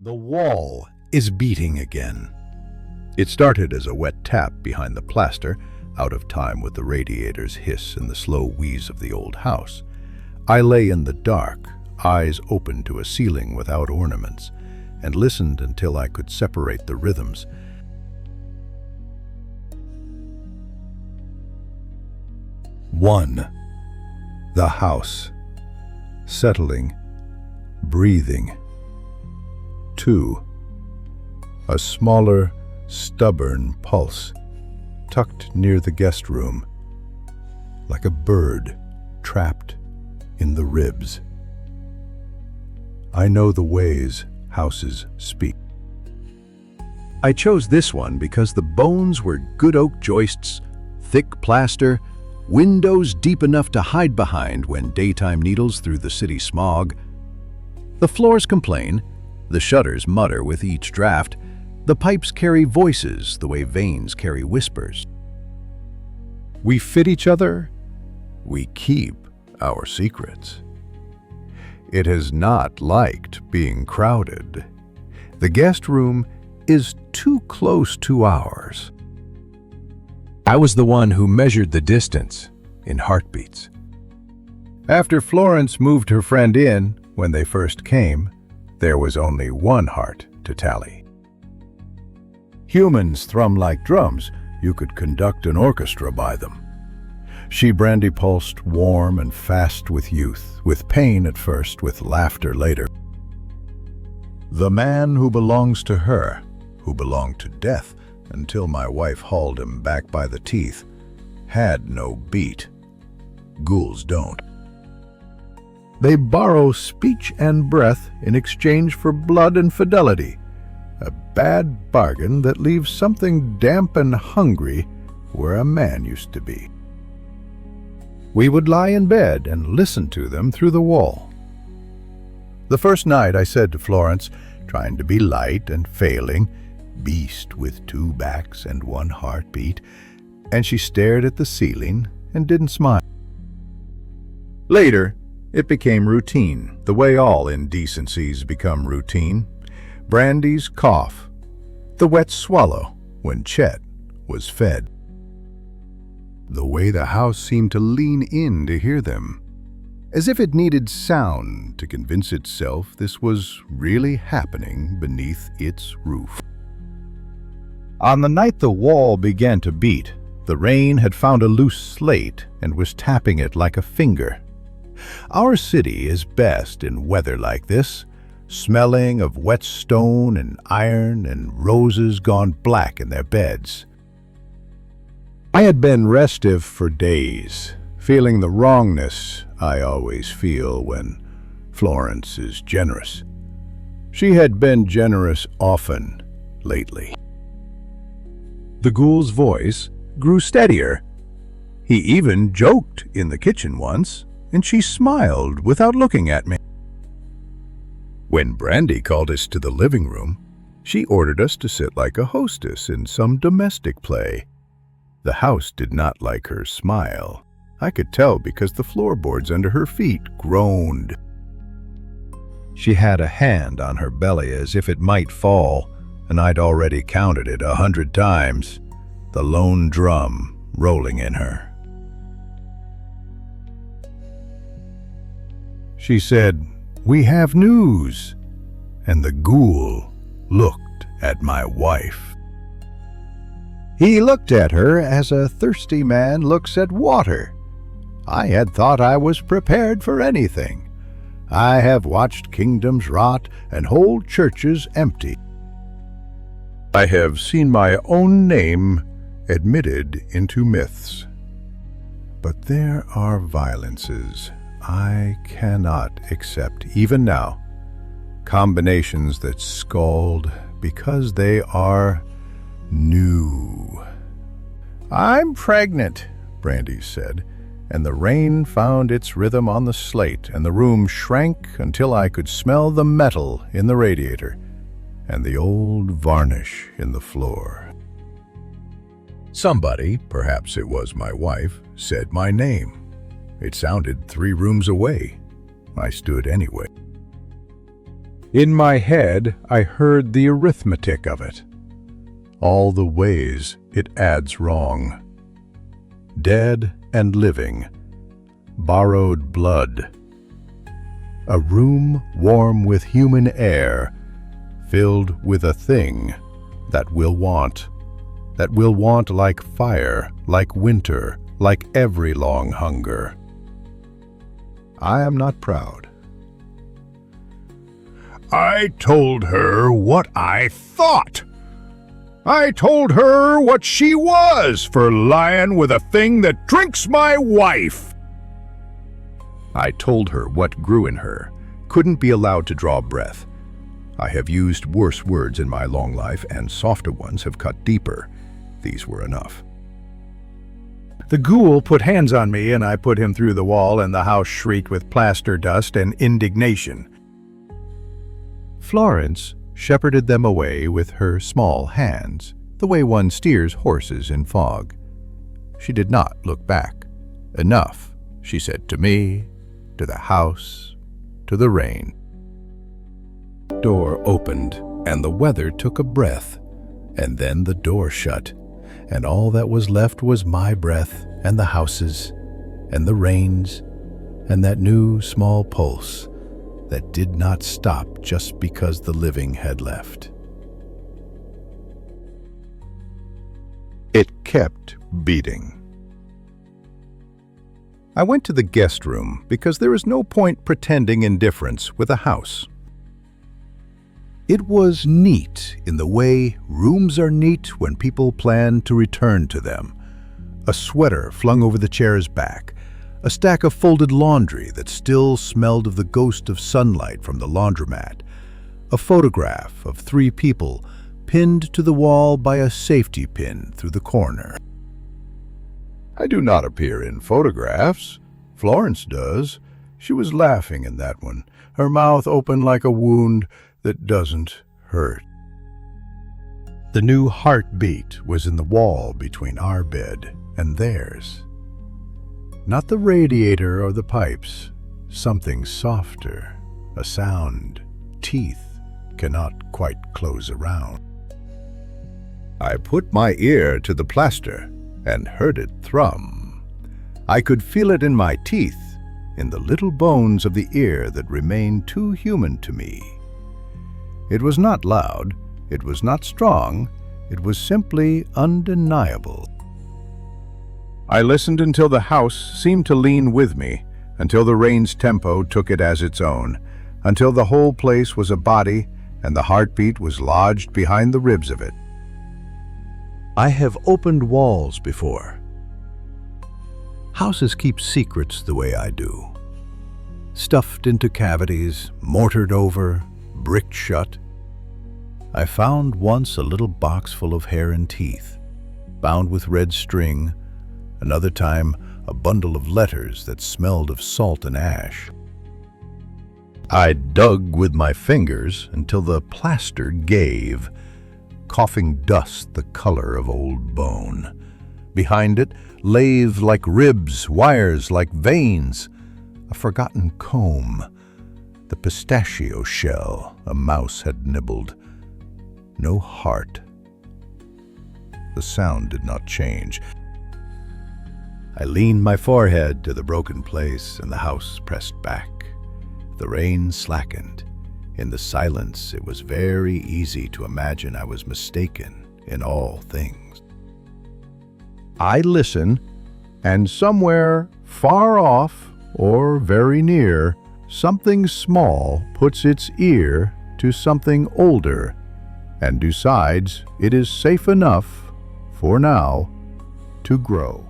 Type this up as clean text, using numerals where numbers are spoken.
The wall is beating again. It started as a wet tap behind the plaster, out of time with the radiator's hiss and the slow wheeze of the old house. I lay in the dark, eyes open to a ceiling without ornaments, and listened until I could separate the rhythms. One, the house, settling, breathing. Two, a smaller, stubborn pulse, tucked near the guest room, like a bird trapped in the ribs. I know the ways houses speak. I chose this one because the bones were good oak joists, thick plaster, windows deep enough to hide behind when daytime needles through the city smog. The floors complain, the shutters mutter with each draft, the pipes carry voices the way veins carry whispers. We fit each other, we keep our secrets. It has not liked being crowded. The guest room is too close to ours. I was the one who measured the distance in heartbeats. After Florence moved her friend in when they first came, there was only one heart to tally. Humans thrum like drums. You could conduct an orchestra by them. She brandy-pulsed, warm and fast with youth, with pain at first, with laughter later. The man who belongs to her, who belonged to death until my wife hauled him back by the teeth, had no beat. Ghouls don't. They borrow speech and breath in exchange for blood and fidelity, a bad bargain that leaves something damp and hungry where a man used to be. We would lie in bed and listen to them through the wall. The first night I said to Florence, trying to be light and failing, beast with two backs and one heartbeat, and she stared at the ceiling and didn't smile. Later, it became routine, the way all indecencies become routine. Brandy's cough, the wet swallow when Chet was fed. The way the house seemed to lean in to hear them, as if it needed sound to convince itself this was really happening beneath its roof. On the night the wall began to beat, the rain had found a loose slate and was tapping it like a finger. Our city is best in weather like this, smelling of wet stone and iron and roses gone black in their beds. I had been restive for days, feeling the wrongness I always feel when Florence is generous. She had been generous often lately. The ghoul's voice grew steadier. He even joked in the kitchen once, and she smiled without looking at me. When Brandy called us to the living room, she ordered us to sit like a hostess in some domestic play. The house did not like her smile. I could tell because the floorboards under her feet groaned. She had a hand on her belly as if it might fall, and I'd already counted it 100 times, the lone drum rolling in her. She said, "We have news," and the ghoul looked at my wife. He looked at her as a thirsty man looks at water. I had thought I was prepared for anything. I have watched kingdoms rot and whole churches empty. I have seen my own name admitted into myths. But there are violences I cannot accept even now, combinations that scald because they are new. "I'm pregnant," Brandy said, and the rain found its rhythm on the slate, and the room shrank until I could smell the metal in the radiator and the old varnish in the floor. Somebody, perhaps it was my wife, said my name. It sounded 3 rooms away. I stood anyway. In my head, I heard the arithmetic of it. All the ways it adds wrong. Dead and living, borrowed blood. A room warm with human air, filled with a thing that will want like fire, like winter, like every long hunger. I am not proud. I told her what I thought. I told her what she was for lying with a thing that drinks my wife. I told her what grew in her, couldn't be allowed to draw breath. I have used worse words in my long life, and softer ones have cut deeper. These were enough. The ghoul put hands on me, and I put him through the wall, and the house shrieked with plaster dust and indignation. Florence shepherded them away with her small hands, the way one steers horses in fog. She did not look back. Enough, she said to me, to the house, to the rain. Door opened, and the weather took a breath, and then the door shut, and all that was left was my breath, and the houses, and the rains, and that new small pulse that did not stop just because the living had left. It kept beating. I went to the guest room because there is no point pretending indifference with a house. It was neat in the way rooms are neat when people plan to return to them. A sweater flung over the chair's back, a stack of folded laundry that still smelled of the ghost of sunlight from the laundromat, a photograph of 3 people pinned to the wall by a safety pin through the corner. I do not appear in photographs. Florence does. She was laughing in that one, her mouth open like a wound that doesn't hurt. The new heartbeat was in the wall between our bed and theirs. Not the radiator or the pipes, something softer, a sound teeth cannot quite close around. I put my ear to the plaster and heard it thrum. I could feel it in my teeth, in the little bones of the ear that remained too human to me. It was not loud, it was not strong, it was simply undeniable. I listened until the house seemed to lean with me, until the rain's tempo took it as its own, until the whole place was a body and the heartbeat was lodged behind the ribs of it. I have opened walls before. Houses keep secrets the way I do. Stuffed into cavities, mortared over, bricked shut. I found once a little box full of hair and teeth, bound with red string. Another time, a bundle of letters that smelled of salt and ash. I dug with my fingers until the plaster gave, coughing dust the color of old bone. Behind it, lathe like ribs, wires like veins, a forgotten comb, the pistachio shell a mouse had nibbled. No heart. The sound did not change. I leaned my forehead to the broken place, and the house pressed back. The rain slackened. In the silence, it was very easy to imagine I was mistaken in all things. I listen, and somewhere far off or very near, something small puts its ear to something older and decides it is safe enough, for now, to grow.